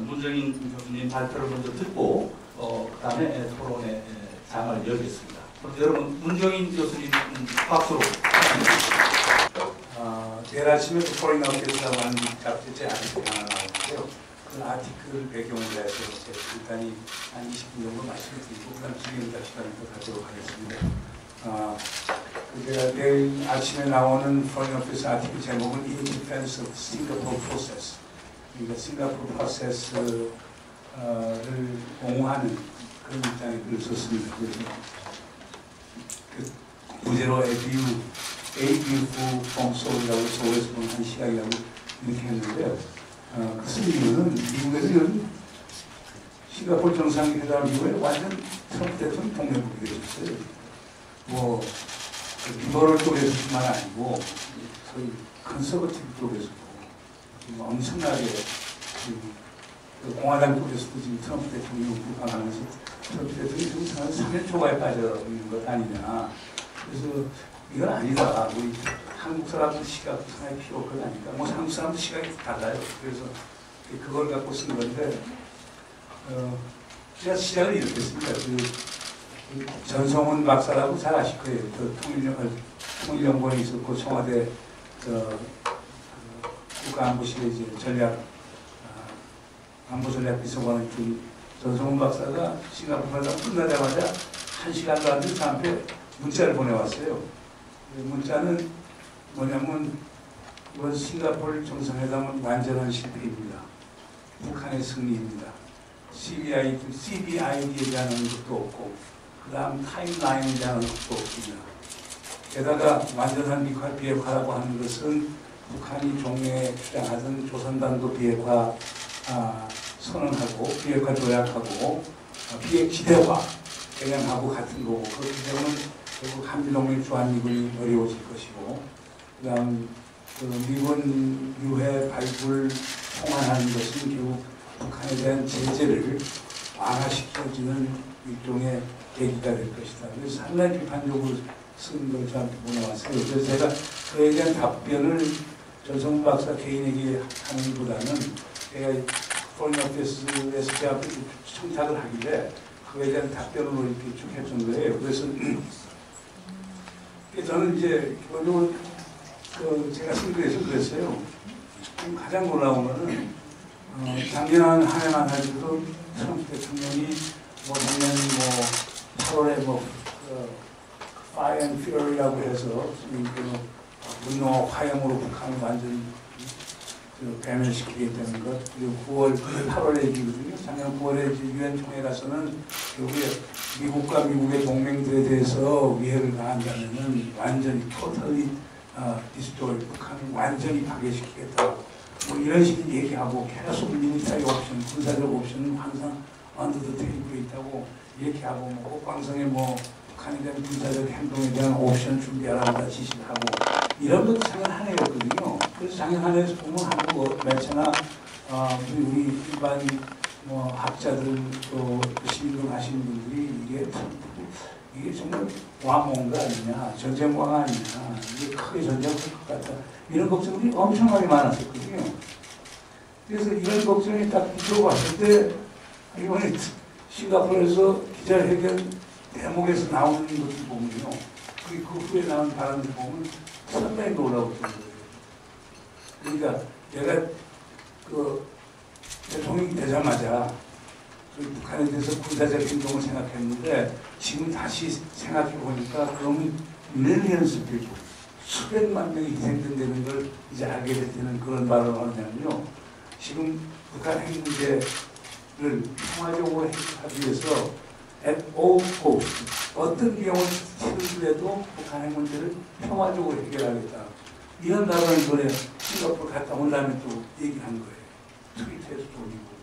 문정인 교수님 발표를 먼저 듣고 그 다음에 토론의 장을 열겠습니다. 여러분 문정인 교수님 박수로. 내일 아침에 포레인 어케이스라고 하는 잡지에 아티클이 하나 나오는데요. 그 아티클을 배경으로 해서 제가 간단히 한 20분 정도 말씀드리고 그다음 질의응답 시간을 또 갖도록 하겠습니다. 제가 내일 아침에 나오는 포레인 어케이스 아티클 제목은 In Defense of Singapore Process. 그러니까 싱가포르 프로세스를 옹호하는 그런 입장에 글을 썼습니다. 그래서 그 부제로 에이뷰 펑소이라고 서울에서 보는 한 시각이라고 이렇게 했는데요. 그 쓴 이유는 미국에서 싱가포르 정상회담 이후에 완전 트럼프 대통령 동맹국이 되었어요. 뭐 리버럴 쪽에서뿐만 아니고 소위 컨서버티브 쪽에서도 엄청나게 공화당 쪽에서도 지금 트럼프 대통령이 북한하면서 트럼프 대통령이 지금 3년 초과에 빠져 있는 것 아니냐. 그래서 이건 아니다. 우리 한국 사람들 시각 상당히 필요할 건 아니까. 뭐 한국 사람들 시각이 달라요. 그래서 그걸 갖고 쓴 건데, 제가 시작을 이렇게 했습니다. 그 전성훈 박사라고 잘 아실 거예요. 그 통일연구원에 있었고 청와대 국가안보실에 이제 안보전략비서관을 준 전성훈 박사가 싱가포르 회담 끝나자마자 1시간도 안 된 저한테 문자를 보내왔어요. 문자는 뭐냐면 이번 싱가포르 정상회담은 완전한 실패입니다. 북한의 승리입니다. CBID에 대한 언급도 없고 그 다음 타임라인에 대한 언급도 없습니다. 게다가 완전한 비핵화라고 하는 것은 북한이 종래에 주장하던 조선반도 비핵화 선언하고 비핵화 조약하고 비핵지대화 개념하고 같은 거고 그렇기 때문에 결국 한미동맹 주한미군이 어려워질 것이고 그 다음 미군 유해 발굴 통한하는 것은 결국 북한에 대한 제재를 완화시켜주는 일종의 계기가 될 것이다. 그래서 상당히 비판적으로 쓴 걸 저한테 보내왔어요. 그래서 제가 그에 대한 답변을 전성훈 박사 개인에게 하는 것보다는 제가 포레인 어페이스에서 제가 청탁을 하길래 그에 대한 답변으로 이렇게 쭉 했던 거예요. 그래서 저는 이제 기본적으로 제가 쓴 글에서 그랬어요. 가장 놀라운 거는 작년 한 해만 해도 트럼프 대통령이 뭐 작년 8월에 Fire and Fury라고 해서 분노와 화염으로 북한을 완전히 배멸시키겠다는 것. 그리고 8월에 얘기거든요. 작년 9월에 유엔 총회 가서는 결국에 미국과 미국의 동맹들에 대해서 위해를 가한다면은 완전히 totally destroy 북한을 완전히 파괴시키겠다. 뭐 이런 식의 얘기하고 계속 밀리터리 옵션, 군사적 옵션은 항상 under the table에 있다고 이렇게 하고 뭐 국방성에 북한에 대한 군사적 행동에 대한 옵션 준비하라고 지시를 하고 이런 것도 작년 한 해였거든요. 그래서 작년 한 해에서 보면 한국 매체나 우리 일반 학자들 또 시민들 하시는 분들이 이게 정말 왕몽가 아니냐, 전쟁왕 아니냐, 이게 크게 전쟁을 할 것 같다 이런 걱정들이 엄청나게 많았었거든요. 그래서 이런 걱정이 딱 들어봤을 때 이번에 싱가포르에서 기자회견 대목에서 나오는 것을 보면요. 그 후에 나온 발언을 보면 상당히 놀라웠던 거예요. 그러니까 내가 대통령이 되자마자 북한에 대해서 군사적 행동을 생각했는데 지금 다시 생각해 보니까 그러면 millions of people, 수백만 명이 희생된다는 걸 이제 알게 되는 그런 발언을 하냐면요. 지금 북한 핵 문제를 평화적으로 해결하기 위해서 at all cost, 어떤 비용을 치르더라도 북한 핵 문제를 평화적으로 해결하겠다. 이런 발언을 이번에 싱가포르 갔다 온 다음에 또 얘기한 거예요. 트위터에서도 올리고.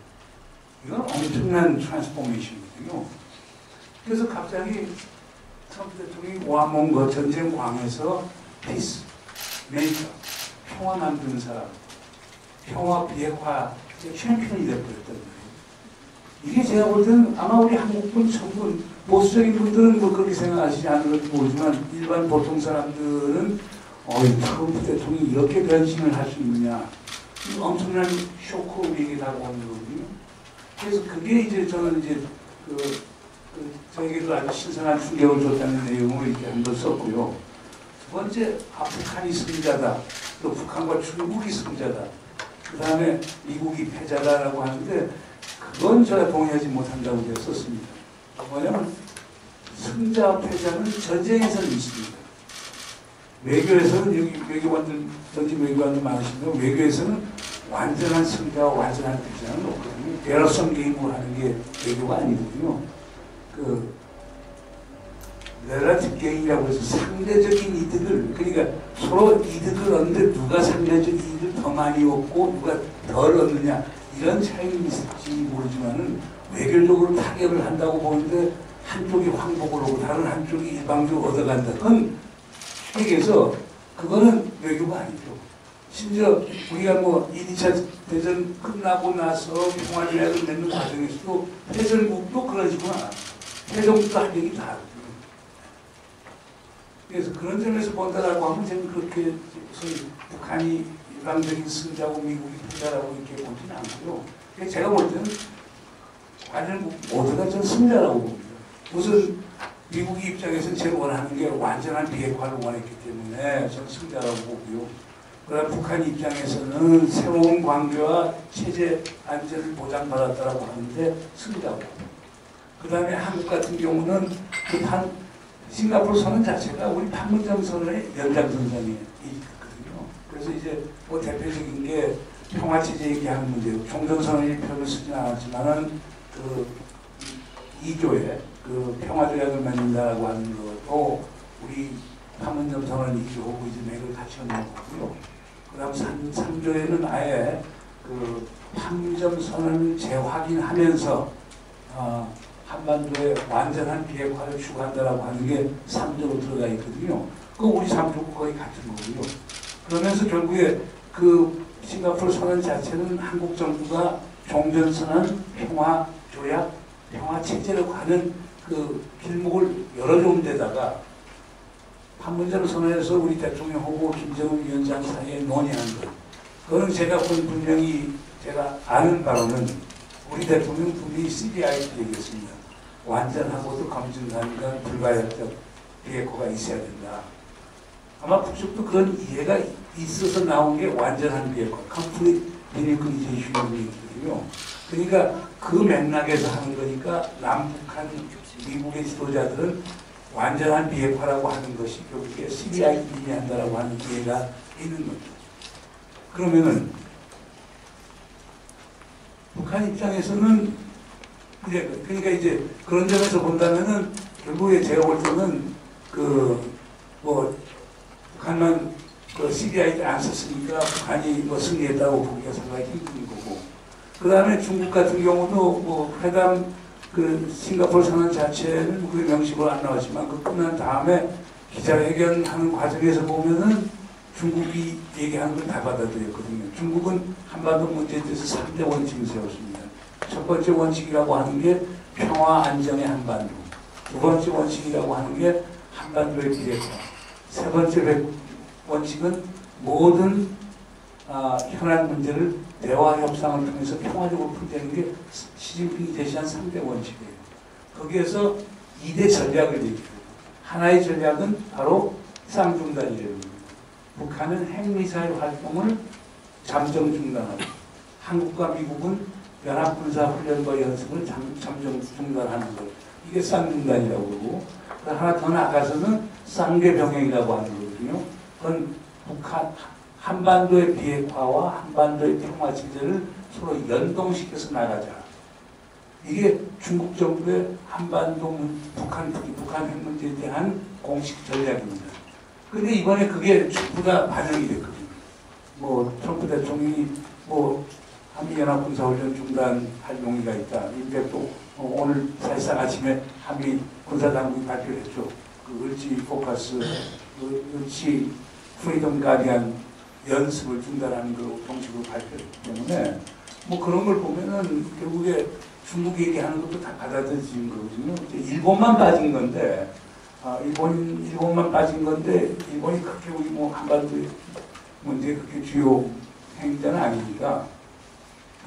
이건 엄청난 트랜스포메이션이거든요. 그래서 갑자기 트럼프 대통령이 와몽거 전쟁 광에서 피스, 메이커, 평화 만드는 사람, 평화 비핵화 챔피언이 되어버렸단 말이에요. 이게 제가 볼 때는 아마 우리 한국분 전부 보수적인 분들은 그렇게 생각하시지 않을지 모르지만 일반 보통 사람들은 트럼프 대통령이 이렇게 변신을 할 수 있느냐 엄청난 쇼크 위기라고 하는 거거든요. 그래서 그게 이제 저는 이제 저에게도 아주 신선한 충격을 줬다는 내용을 이렇게 한번 썼고요. 두 번째, 북한이 승자다. 또 북한과 중국이 승자다. 그 다음에 미국이 패자다라고 하는데 그건 제가 동의하지 못한다고 제가 썼습니다. 뭐냐면 승자 패자는 전쟁에서는 있습니다. 외교에서는 여기 외교관들 전직 외교관들 많으신데 외교에서는 완전한 승자와 완전한 패자는 없거든요. 대러성 게임을 하는 게 외교가 아니거든요. 렐러티브 게임이라고 해서 상대적인 이득을 그러니까 서로 이득을 얻는데 누가 상대적 이득을 더 많이 얻고 누가 덜 얻느냐 이런 차이는 있을지 모르지만은 외교적으로 타결을 한다고 보는데 한쪽이 황복을 하고 다른 한쪽이 일방적으로 얻어간다. 그건 핵에서 그거는 외교가 아니죠. 심지어 우리가 뭐 2차 대전 끝나고 나서 평화조약을 맺는 과정에서도 패전국도 그런 식으로 안 합니다. 패전국도 할 얘기 다 하거든요. 그래서 그런 점에서 본다라고 하면 저는 그렇게 소위 북한이 일방적인 승자고 미국이 패자라고 이렇게 보지는 않고요. 제가 볼 때는 완전 모두가 전 승자라고 봅니다. 우선 미국이 입장에서는 제일 원하는 게 완전한 비핵화를 원했기 때문에 저는 승자라고 보고요. 그러나 북한 입장에서는 새로운 관계와 체제 안전을 보장받았다라고 하는데 승자고. 그 다음에 한국 같은 경우는 싱가포르 선언 자체가 우리 판문점 선언의 연장선상에 있거든요. 그래서 이제 뭐 대표적인 게 평화체제 얘기하는 문제고 종전선언의 표를 쓰진 않았지만은 그 2조에 그 평화조약을 맺는다라고 하는 것도 우리 판문점 선언 2조하고 이제 맥을 같이 얹는 거고요. 그 다음 3조에는 아예 그 판문점 선언을 재확인하면서 한반도의 완전한 비핵화를 추구한다라고 하는 게 3조로 들어가 있거든요. 그 우리 3조고 거의 같은 거고요. 그러면서 결국에 그 싱가포르 선언 자체는 한국 정부가 종전선언, 평화조약, 평화체제라고 하는 그 길목을 열어준 데다가 판문점 선언에서 우리 대통령하고 김정은 위원장 사이에 논의한 것. 그거는 제가 분명히 제가 아는 바로는 우리 대통령 분명히 CBI 얘기했습니다. 완전하고도 검증가능한 불가역적 비핵화가 있어야 된다. 아마 북쪽도 그런 이해가 있어서 나온 게 완전한 비핵화, complete denuclearization. 그러니까 그 맥락에서 하는 거니까 남북한 미국의 지도자들은 완전한 비핵화라고 하는 것이 결국에 CBI 의미한다라고 하는 이해가 있는 겁니다. 그러면은 북한 입장에서는 그러니까 이제 그런 점에서 본다면은 결국에 제가 볼 때는 북한만 CBI를 안 썼으니까 북한이 뭐 승리했다고 보기가 상당히 힘든 거고. 그 다음에 중국 같은 경우도 뭐 회담 싱가포르 선언 자체는 우리 명식으로 안 나왔지만 그 끝난 다음에 기자회견하는 과정에서 보면은 중국이 얘기하는 걸 다 받아들였거든요. 중국은 한반도 문제에 대해서 3대 원칙을 세웠습니다. 첫 번째 원칙이라고 하는 게 평화 안정의 한반도. 두 번째 원칙이라고 하는 게 한반도의 비핵화. 세 번째 원칙은 모든 현안 문제를 대화 협상을 통해서 평화적으로 풀자는 게 시진핑이 제시한 3대 원칙이에요. 거기에서 2대 전략을 얘기해요. 하나의 전략은 바로 쌍중단이래요. 북한은 핵미사일 활동을 잠정 중단하고 한국과 미국은 연합군사훈련과 연습을 잠정 중단하는 것. 이게 쌍중단이라고 그러고 하나 더 나가서는 쌍계병행이라고 하는 거거든요. 그건 북한 한반도의 비핵화와 한반도의 평화체제를 서로 연동시켜서 나가자. 이게 중국 정부의 한반도 북한 핵 문제에 대한 공식 전략입니다. 근데 이번에 그게 전부 다 반영이 됐거든요. 뭐 트럼프 대통령이 뭐 한미연합군사훈련 중단할 용의가 있다. 이제 또 오늘 사실상 아침에 한미 군사당국이 발표했죠. 그 을지 포커스, 을지 프리덤 가디안 연습을 중단하는 걸 공식으로 발표했기 때문에 뭐 그런 걸 보면은 결국에 중국 얘기하는 것도 다 받아들여진 거거든요. 일본만 빠진 건데, 일본만 빠진 건데 일본이 그렇게 우리 뭐 한반도 문제 그렇게 주요 핵문제는 아닙니다.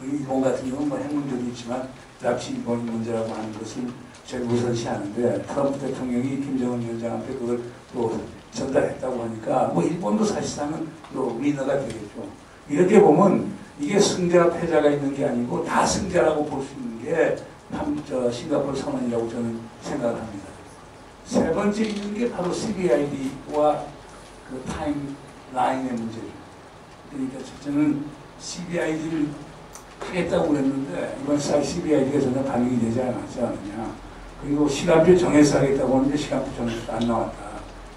일본 같은 경우는 뭐 핵문제도 있지만 납치 일본 문제라고 하는 것을 제일 우선시하는데 트럼프 대통령이 김정은 위원장한테 그걸 또 전달했다고 하니까 뭐 일본도 사실상은 또 위너가 되겠죠. 이렇게 보면 이게 승자 패자가 있는 게 아니고 다 승자라고 볼 수 있는 게 싱가포르 선언이라고 저는 생각을 합니다. 세 번째 있는 게 바로 CBID와 그 타임라인의 문제죠. 그러니까 첫째는 CBID를 하겠다고 그랬는데 이번 CBID가 전혀 반영이 되지 않았냐. 그리고 시간표 정해서 하겠다고 하는데 시간표 정해서 안 나왔다.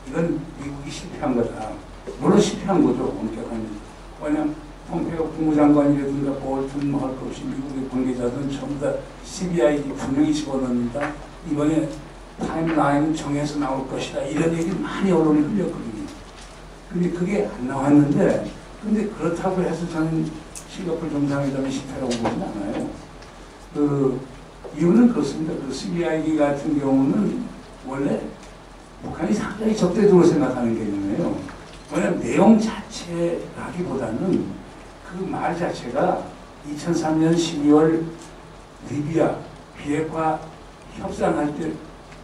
이건 미국이 실패한 거다. 물론 실패한 거죠. 엄격하면. 왜냐하면 폼페이오 국무장관이라든가 볼튼 할 것 없이 미국의 관계자들은 전부 다 CBID 분명히 집어넣는다. 이번에 타임라인 정해서 나올 것이다. 이런 얘기를 많이 언론에 흘렸거든요. 근데 그게 안 나왔는데 근데 그렇다고 해서 저는 싱가포르 정상회담의 실패라고 보진 않아요. 그 이유는 그렇습니다. 그 CBID 같은 경우는 원래 북한이 상당히 적대적으로 생각하는 개념이에요. 왜냐하면 내용 자체라기보다는 그 말 자체가 2003년 12월 리비아 비핵화 협상할 때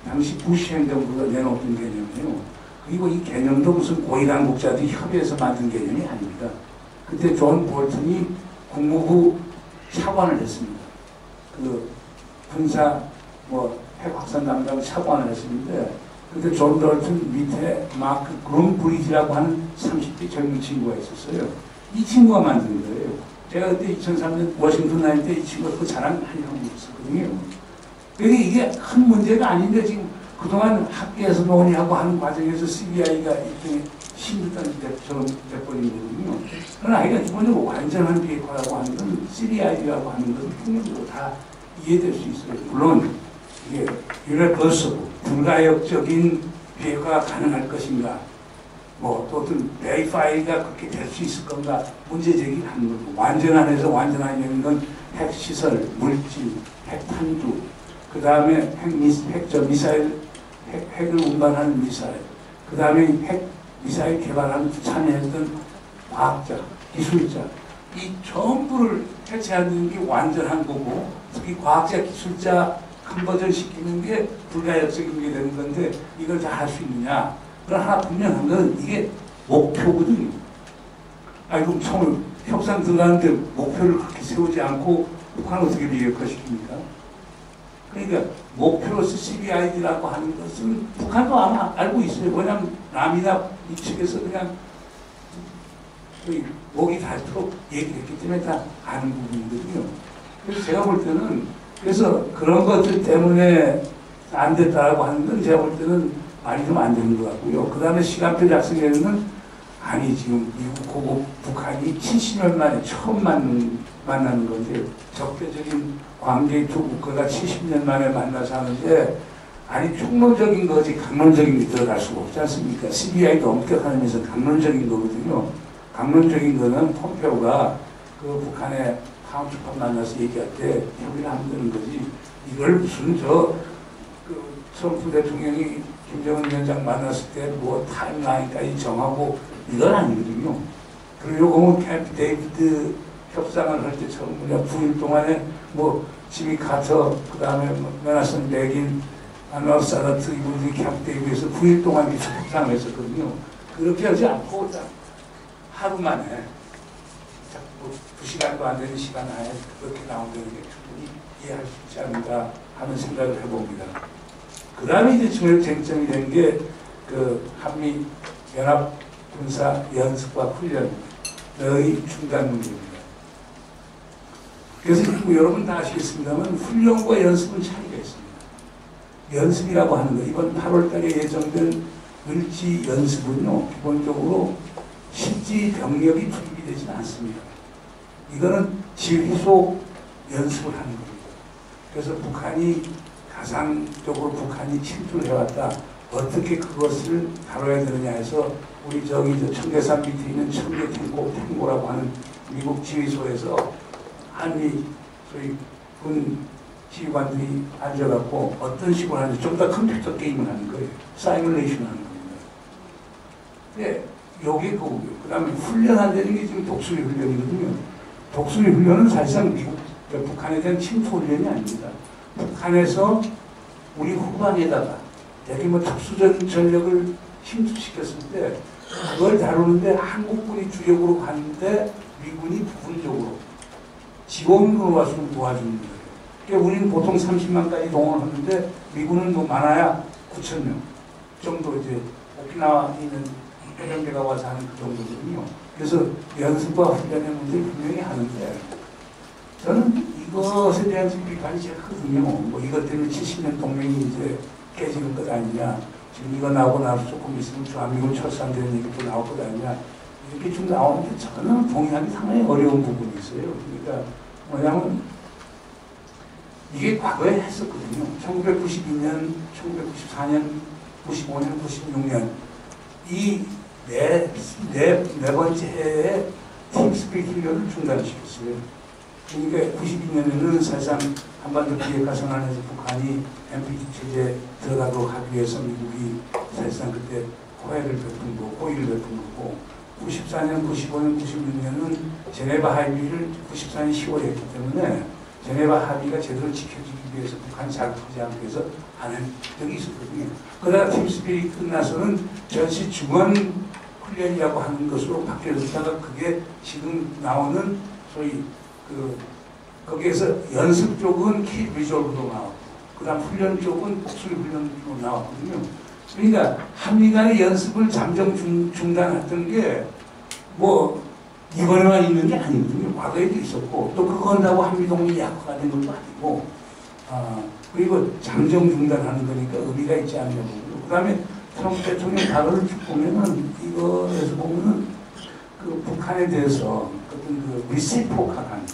당시 부시 행정부가 내놓은 개념이에요. 그리고 이 개념도 무슨 고위당국자들이 협의해서 만든 개념이 아닙니다. 그때 존 볼튼이 국무부 차관을 했습니다. 그 군사 핵 확산 담당 차관을 했었는데 그때 존 볼튼 밑에 마크 그룬브리지라고 하는 30대 젊은 친구가 있었어요. 이 친구가 만든 거예요. 제가 그때 2003년 워싱턴 다닐 때 이 친구가 그 자랑 많이 하고 있었거든요. 그러니까 이게 큰 문제가 아닌데 지금 그동안 학계에서 논의하고 하는 과정에서 CBI가 일종의 신규단체처럼 돼버린 거거든요. 그러나 아이가 기본적으로 완전한 비핵화라고 하는 건 CBI라고 하는 건 평균적으로 다 이해될 수 있어요. 물론 이게 irreversible, 불가역적인 비핵화가 가능할 것인가, 또 어떤 verify가 그렇게 될 수 있을 건가 문제 제기를 하는 거고, 완전한에서 완전하냐는 건 핵시설, 물질, 핵탄두, 그 다음에 미사일, 핵을 운반하는 미사일, 그 다음에 미사일 개발하는 참여했던 과학자, 기술자, 이 전부를 해체하는 게 완전한 거고, 특히 과학자, 기술자 컨버전 시키는 게 불가역적인 게 되는 건데 이걸 다 할 수 있느냐? 그러나 하나 분명한 건 이게 목표거든요. 그럼 협상 들어가는데 목표를 그렇게 세우지 않고 북한을 어떻게 비핵화시킵니까? 그러니까 목표로서 CBID라고 하는 것은 북한도 아마 알고 있어요. 왜냐하면 남이나 이 측에서 그냥 목이 닳도록 얘기했기 때문에 다 아는 부분이거든요. 그래서 제가 볼 때는 그래서 그런 것들 때문에 안 됐다라고 하는 건 제가 볼 때는 말이 좀 안 되는 것 같고요. 그 다음에 시간표 작성에는 아니 지금 미국하고 북한이 70년 만에 처음 만나는 건데 적대적인 관계의 두 국가가 70년 만에 만나서 하는데 아니 총론적인 거지 강론적인 게 들어갈 수가 없지 않습니까? CBI도 엄격하면서 강론적인 거거든요. 강론적인 거는 폼페오가 그 북한의 다음 주판 만나서 얘기할 때 협의를 하면 되는 거지. 이걸 무슨 트럼프 대통령이 김정은 위원장 만났을 때 타임라인까지 정하고 이건 아니거든요. 그리고 요거는 캠프 데이비드 협상을 할 때처럼 그냥 9일 동안에 지미 카터, 그 다음에 메나슨 베긴, 안와르 사다트 이분들이 캠프 데이비드에서 9일 동안 협상을 했었거든요. 그렇게 하지 않고 하루 만에 2시간도 안 되는 시간 안에 그렇게 나온다는 게 충분히 이해할 수 있지 않는가 하는 생각을 해봅니다. 그 다음에 이제 중요한 쟁점이 된 게 그 한미 연합 군사 연습과 훈련의 중단 문제입니다. 그래서 여러분 다 아시겠습니다만 훈련과 연습은 차이가 있습니다. 연습이라고 하는 거, 이번 8월달에 예정된 을지 연습은요, 기본적으로 실지 병력이 투입이 되지는 않습니다. 이거는 지휘소 연습을 하는 겁니다. 그래서 북한이 가상적으로 북한이 침투를 해왔다. 어떻게 그것을 다뤄야 되느냐 해서 우리 청계산 밑에 있는 청계탱고라고 하는 미국 지휘소에서 한미 소위 군 지휘관들이 앉아갖고 어떤 식으로 하는지 좀 더 컴퓨터 게임을 하는 거예요. 사이뮬레이션 하는 겁니다. 네, 요게 그거고요. 그 다음에 훈련한다는 게 지금 독수리 훈련이거든요. 독수리 훈련은 사실상 미국, 북한에 대한 침투 훈련이 아닙니다. 북한에서 우리 후방에다가 대개 뭐 특수전 전력을 침투시켰을 때 그걸 다루는데 한국군이 주력으로 가는데 미군이 부분적으로 지원군으로 와서 도와주는 거예요. 그러니까 우리는 보통 30만까지 동원하는데 미군은 뭐 많아야 9,000명 정도 이제 오키나와에 있는 해병대가 와서 하는 그 정도거든요. 그래서 연습과 훈련의 문제를 분명히 하는데 저는 이것에 대한 비판이 제일 크거든요. 뭐 이것 때문에 70년 동맹이 이제 깨지는 것 아니냐. 지금 이거 나오고 나서 조금 있으면 주한미군 철수한다는 얘기도 나올 것 아니냐. 이렇게 좀 나오는데 저는 동의하기 상당히 어려운 부분이 있어요. 그러니까 뭐냐면 이게 과거에 했었거든요. 1992년, 1994년, 95년, 96년 이 네 번째 해에 팀스피릿 훈련을 중단시켰어요. 그러니까 92년에는 사실상 한반도 비핵화 선언에서 북한이 NPT 체제에 들어가도록 하기 위해서 미국이 사실상 그때 호의를 베푼 거고 94년, 95년, 96년은 제네바 합의를 94년 10월에 했기 때문에 제네바 합의가 제대로 지켜지기 위해서 북한이 자극하지 않기 위해서 하는 적이 있었거든요. 그러다 팀스피릿 끝나서는 전시 중원 훈련이라고 하는 것으로 바뀌어졌다가 그게 지금 나오는 소위 거기에서 연습 쪽은 키 리졸브로 나왔고 그 다음 훈련 쪽은 복수리 훈련으로 나왔거든요. 그러니까 한미 간의 연습을 잠정 중단했던 게 뭐 이번에만 있는 게 아니거든요. 과거에도 있었고 또 그거 한다고 한미동맹이 약화가 된 것도 아니고 그리고 잠정 중단하는 거니까 의미가 있지 않냐 보고요. 그 다음에 트럼프 대통령 발언을 쭉 보면은 이거에서 보면은 그 북한에 대해서 어떤 그 리시포칼한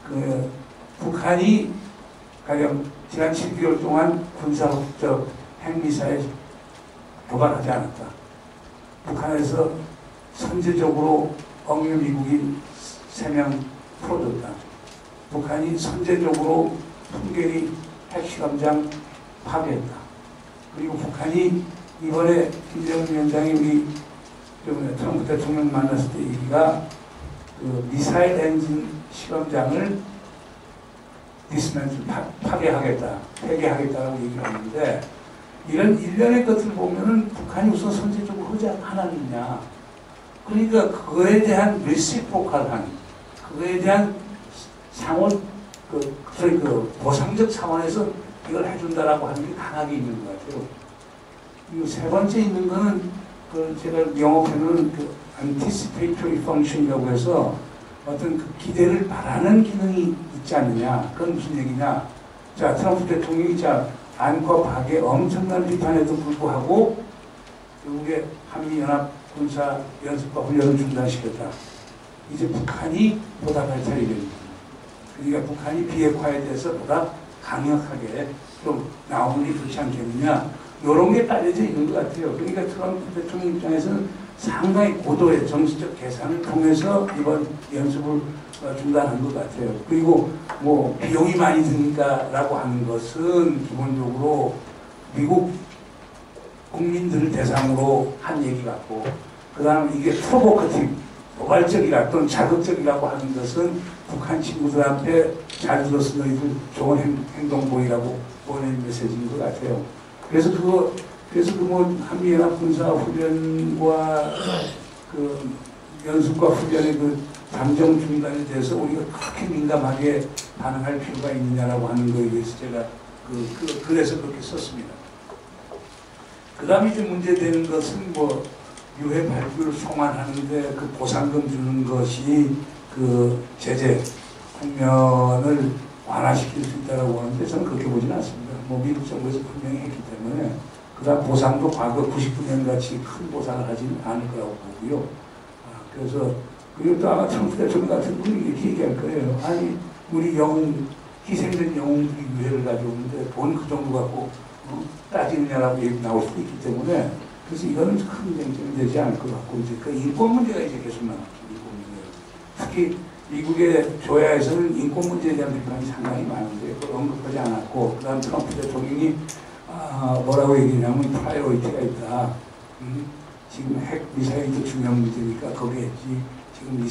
그 북한이 가령 지난 7개월 동안 군사적 핵미사일 도발하지 않았다. 북한에서 선제적으로 억류 미국인 3명 풀어줬다. 북한이 선제적으로 풍계리 핵실험장 파괴했다. 그리고 북한이 이번에 김정은 위원장이 우리 트럼프 대통령 만났을 때 얘기가 그 미사일 엔진 실험장을 디스맨틀 파괴하겠다, 폐기하겠다라고 얘기를 하는데 이런 일련의 것을 보면은 북한이 우선 선제적으로 하지 않았느냐. 그러니까 그거에 대한 리시포칼한 그거에 대한 상호 그 보상적 차원에서 이걸 해준다라고 하는 게 강하게 있는 것 같아요. 그리고 세 번째 있는 거는 그 제가 영어 표현은 그 anticipatory function이라고 해서 어떤 그 기대를 바라는 기능이 있지 않느냐. 그건 무슨 얘기냐. 자, 트럼프 대통령이 안과 박의 엄청난 비판에도 불구하고 결국에 한미연합 군사 연습과 훈련을 중단시켰다. 이제 북한이 보답할 차례입니다. 그러니까 북한이 비핵화에 대해서 보다 강력하게 좀 나오는 게 좋지 않겠느냐. 이런 게 깔려져 있는 것 같아요. 그러니까 트럼프 대통령 입장에서는 상당히 고도의 정치적 계산을 통해서 이번 연습을 중단한 것 같아요. 그리고 뭐 비용이 많이 드니까라고 하는 것은 기본적으로 미국 국민들을 대상으로 한 얘기 같고, 그 다음에 이게 프로보커티브, 도발적이라 또는 자극적이라고 하는 것은 북한 친구들한테 잘 들었어 너희들 좋은 행동 보이라고 보내는 메시지인 것 같아요. 그래서 뭐 한미연합 군사 훈련과 그 연습과 훈련의 그 잠정 중단에 대해서 우리가 그렇게 민감하게 반응할 필요가 있느냐라고 하는 거에 대해서 제가 그래서 그렇게 썼습니다. 그 다음에 이제 문제되는 것은 뭐 유해 발굴 송환하는데 그 보상금 주는 것이 그 제재 국면을 완화시킬 수 있다고 하는데 저는 그렇게 보지는 않습니다. 뭐 미국 정부에서 분명히 했기 때문에 그다음 보상도 과거 99년 같이 큰 보상을 하지는 않을 거라고 보고요. 그래서 그리고 또 아마 트럼프 대통령 같은 분이 이렇게 얘기할 거예요. 아니 우리 영웅 희생된 영웅들이 유해를 가져오는데 돈 그 정도 갖고 따지느냐라고 얘기 나올 수도 있기 때문에 그래서 이거는 큰 쟁점이 되지 않을 것 같고 이제 그 인권 문제가 이제 계속 나왔죠. 인권 문제. 특히 미국의 조야에서는 인권 문제에 대한 비판이 상당히 많은데 그걸 언급하지 않았고 그다음 트럼프 대통령이 뭐라고 얘기냐면 프라이어리티가 있다. 지금 핵 미사일도 중요한 문제니까 거기에 지금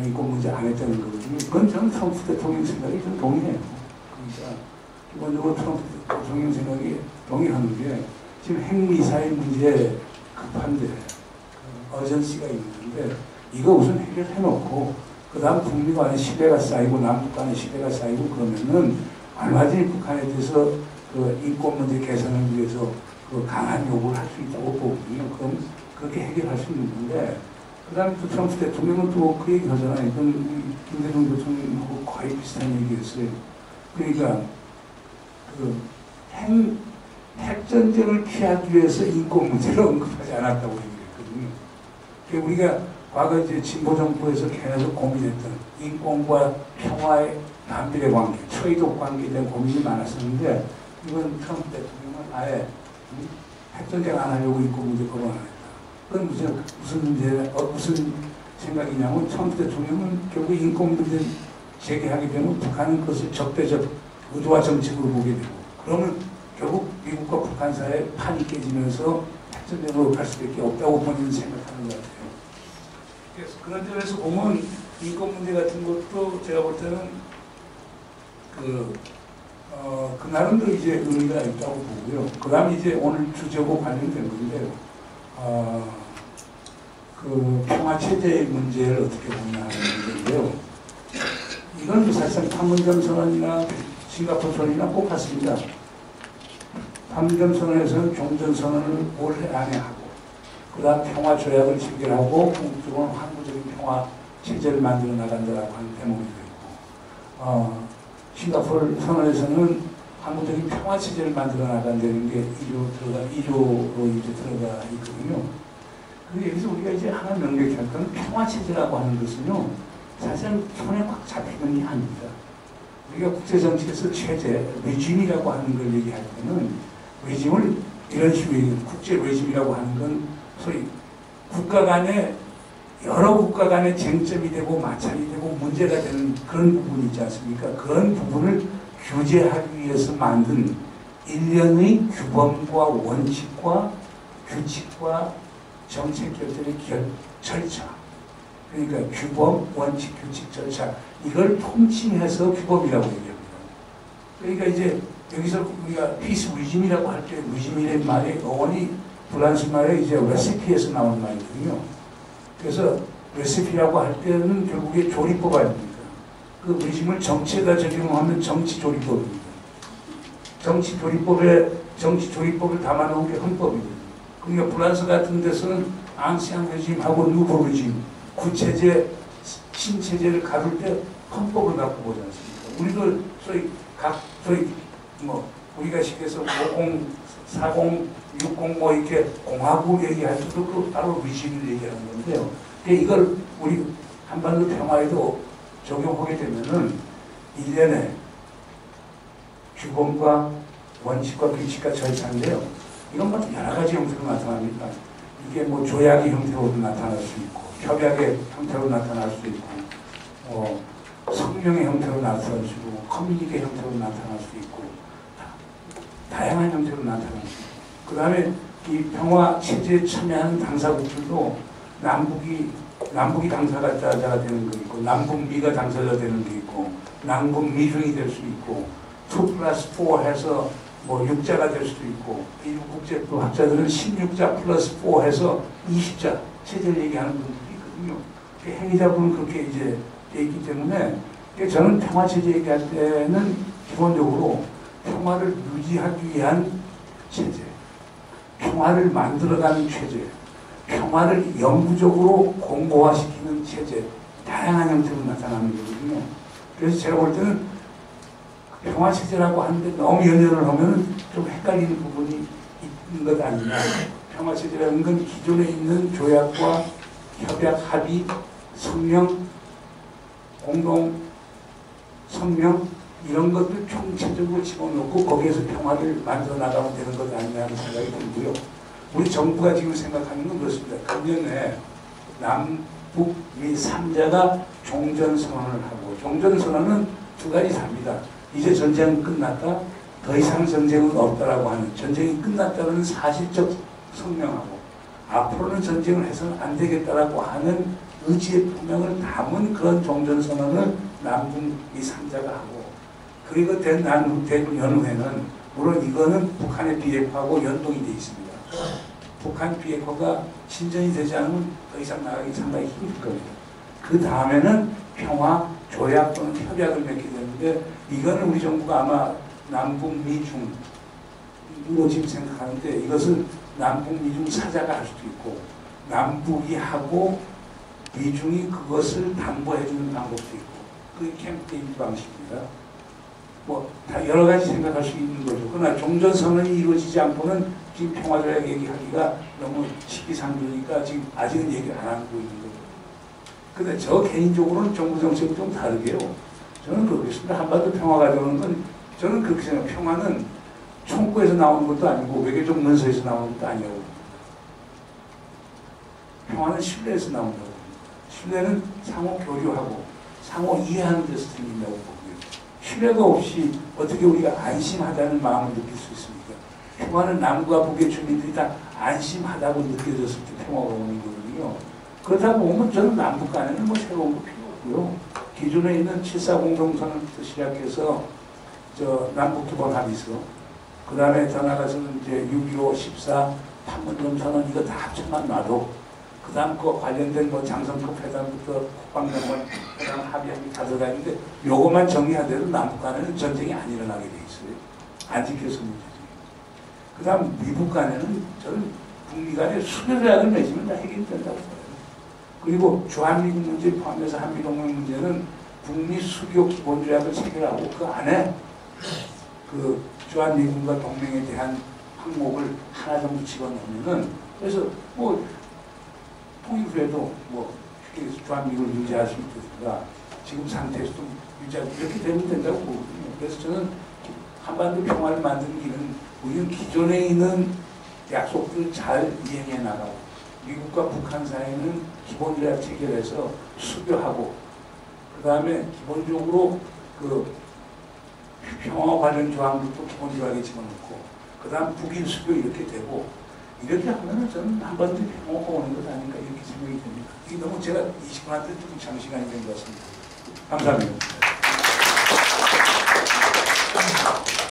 인권 문제 안 했다는 거거든요. 그건 저는 트럼프 대통령 생각이 좀 동의해요. 그러니까 기본적으로 트럼프 대통령 생각이 동의하는 게 지금 핵 미사일 문제 급한데 어전시가 있는데 이거 우선 해결해놓고 그 다음 북미 간의 신뢰가 쌓이고 남북 간의 신뢰가 쌓이고 그러면은 얼마든지 북한에 대해서 그 인권 문제 개선을 위해서 그 강한 요구를 할 수 있다고 보거든요. 그럼 그렇게 해결할 수 있는데 그 다음에 또 트럼프 대통령은 또 그 얘기 하잖아요. 이건 김대중 대통령하고 거의 비슷한 얘기였어요. 그러니까 그 핵전쟁을 피하기 위해서 인권 문제를 언급하지 않았다고 얘기했거든요. 우리가 과거 이제 진보 정부에서 계속 고민했던 인권과 평화의 반비례 관계, 트레이드오프 관계에 대한 고민이 많았었는데 이번 트럼프 대통령은 아예 핵전쟁 안 하려고 인권 문제 거론 안 했다. 그건 무슨 문제, 무슨 생각이냐면 트럼프 대통령은 결국 인권 문제 제기하게 되면 북한은 그것을 적대적 의도와 정책으로 보게 되고 그러면 결국 미국과 북한 사이의 판이 깨지면서 핵전쟁으로 갈 수밖에 없다고 본인은 생각하는 것 같아요. 그래서 그런 점에서 보면 인권 문제 같은 것도 제가 볼 때는 그 나름대로 이제 의미가 있다고 보고요. 그 다음에 이제 오늘 주제하고 관련된 건데요. 그 평화체제의 문제를 어떻게 보냐 하는 문제인데요. 이건 사실상 판문점 선언이나 싱가포르 선언이나 똑같습니다. 판문점 선언에서는 종전 선언을 올해 안에 하고 그 다음 평화 조약을 체결하고 궁극적으로 항구적인 평화 체제를 만들어 나간다라고 하는 대목이 되고 싱가포르 선언에서는 항구적인 평화 체제를 만들어 나간다는 게 2조로 이제 들어가 있거든요. 그런데 여기서 우리가 이제 하나 명백할 건 평화 체제라고 하는 것은요 사실은 손에 꽉 잡히는 게 아닙니다. 우리가 국제 정치에서 체제, 레짐이라고 하는 걸 얘기할 때는 레짐을 이런 식으로 얘기해요. 국제 레짐이라고 하는 건 소위 국가 간에 여러 국가 간의 쟁점이 되고 마찰이 되고 문제가 되는 그런 부분이 있지 않습니까? 그런 부분을 규제하기 위해서 만든 일련의 규범과 원칙과 규칙과 정책 결정의 절차. 그러니까 규범, 원칙, 규칙, 절차 이걸 통칭해서 규범이라고 얘기합니다. 그러니까 이제 여기서 우리가 피스 리짐이라고 할 때 리짐이라는 말이 어원이 프랑스 말에 이제 레시피에서 나온 말이거든요. 그래서 레시피라고 할 때는 결국에 조리법 아닙니까? 그 리짐을 정치에다 적용하면 정치조리법입니다. 정치조리법을 담아놓은 게 헌법입니다. 그러니까 프랑스 같은 데서는 앙시앙 레짐하고 누보 레짐, 구체제, 신체제를 가둘 때 헌법을 갖고 보지 않습니까? 우리도 소위 우리가 식에서 50, 40, 60 뭐 이렇게 공화국 얘기할 때도 그 바로 리짐을 얘기하는 건데요. 이걸 우리 한반도 평화에도 적용하게 되면은 일련의 규범과 원칙과 규칙과 절차인데요. 이건 뭐 여러 가지 형태로 나타납니다. 이게 뭐 조약의 형태로도 나타날 수 있고, 협약의 형태로 나타날 수 있고, 성명의 형태로 나타날 수 있고, 커뮤니케 형태로 나타날 수 있고, 다양한 형태로 나타날 수 있고. 그 다음에 이 평화 체제에 참여하는 당사국들도 남북이 당사자가 되는 거 있고, 남북미가 당사자 되는 게 있고, 남북미중이 될 수 있고, 2+4 해서 뭐 6자가 될 수도 있고, 미국 국제법 학자들은 16자 플러스 4 해서 20자 체제를 얘기하는 분들이 있거든요. 행위자분은 그렇게 이제 돼 있기 때문에 저는 평화 체제 얘기할 때는 기본적으로 평화를 유지하기 위한 체제, 평화를 만들어가는 체제, 평화를 영구적으로 공고화시키는 체제, 다양한 형태로 나타나는 거거든요. 그래서 제가 볼 때는 평화체제라고 하는데 너무 연연을 하면 좀 헷갈리는 부분이 있는 것 아니냐. 평화체제라는 건 기존에 있는 조약과 협약, 합의, 성명, 공동 성명 이런 것들 총체적으로 집어넣고 거기에서 평화를 만들어 나가면 되는 것 아니냐 하는 생각이 들고요. 우리 정부가 지금 생각하는 건 그렇습니다. 금년에 남북미 3자가 종전선언을 하고, 종전선언은 두 가지 답니다. 이제 전쟁은 끝났다, 더 이상 전쟁은 없다라고 하는, 전쟁이 끝났다는 사실적 성명하고, 앞으로는 전쟁을 해서는 안 되겠다라고 하는 의지의 표명을 담은 그런 종전선언을 남북미 3자가 하고, 그리고 된 연후에는 물론 이거는 북한의 비핵화하고 연동이 되어 있습니다. 북한 비핵화가 진전이 되지 않으면 더 이상 나가기 상당히 힘들 겁니다. 그 다음에는 평화 조약 또는 협약을 맺게 되는데, 이거는 우리 정부가 아마 남북 미중 로 지금 생각하는데, 이것을 남북 미중 사자가 할 수도 있고 남북이 하고 미중이 그것을 담보해주는 방법도 있고, 그게 캠페인 방식입니다. 뭐 다 여러 가지 생각할 수 있는 거죠. 그러나 종전선언이 이루어지지 않고는 지금 평화조약 얘기하기가 너무 시기상조니까 지금 아직은 얘기 안 하고 있는 거죠. 근데 저 개인적으로는 정부 정책이 좀 다르게요. 저는 그렇겠습니다. 한반도 평화가 되는 건 저는 그렇게 생각해요. 평화는 총구에서 나오는 것도 아니고 외교적 문서에서 나오는 것도 아니고, 평화는 신뢰에서 나온다고 봅니다. 신뢰는 상호 교류하고 상호 이해하는 데서 생긴다고 보고요. 신뢰가 없이 어떻게 우리가 안심하다는 마음을 느낄 수 있습니까? 평화는 남과 북의 주민들이 다 안심하다고 느껴졌을 때 평화가 오는 거거든요. 그렇다 보면 저는 남북 간에는 뭐 새로운 거 필요 없고요. 기존에 있는 7.4 공동선언부터 시작해서 남북 기본 합의서, 그 다음에 더 나가서는 이제 6.25, 14, 판문점 선언 이거 다 합쳐만 놔도, 그 다음 그 관련된 뭐 장성급 회담부터 국방장관 회담 합의하기 다 들어가는데, 요것만 정리하더라도 남북 간에는 전쟁이 안 일어나게 돼 있어요. 안 지켜서 문제지. 그 다음 미국 간에는 저는 북미 간에 수교조약을 맺으면 다 해결된다고 봐요. 그리고 주한미군 문제 포함해서 한미동맹 문제는 북미 수교 기본조약을 체결하고 그 안에 그 주한미군과 동맹에 대한 항목을 하나 정도 집어넣으면은, 그래서 뭐 통일 후에도 뭐 주한미군을 유지할 수 있다든가 지금 상태에서도 유지하고 이렇게 되면 된다고 보거든요. 그래서 저는 한반도 평화를 만드는 길은 우리는 기존에 있는 약속들을 잘 이행해 나가고, 미국과 북한 사이에는 기본조약 체결해서 수교하고, 그 다음에 기본적으로 그 평화 관련 조항들도 기본조약에 집어넣고, 그 다음 북일 수교 이렇게 되고, 이렇게 하면은 저는 한반도 평화가 오는 것 아닌가 이렇게 생각이 됩니다. 이게 너무 제가 20분한테 좀 장시간이 된 것 같습니다. 감사합니다.